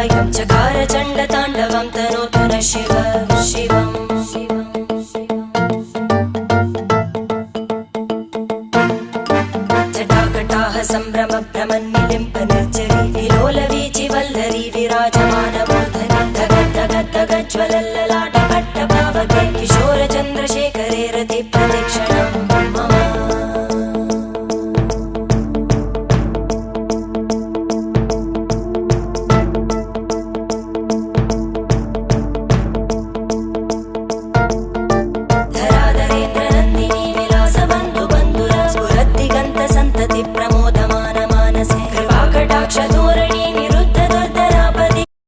कायं चकार चण्डताण्डवं तनोतु न शिव शिवम् जटाकटाह सम्भ्रम भ्रमन्निलिम्प निर्जरी विलोलवीचि वल्लरी विराजमानमूर्धनि धग धग धग ज्वलल्ल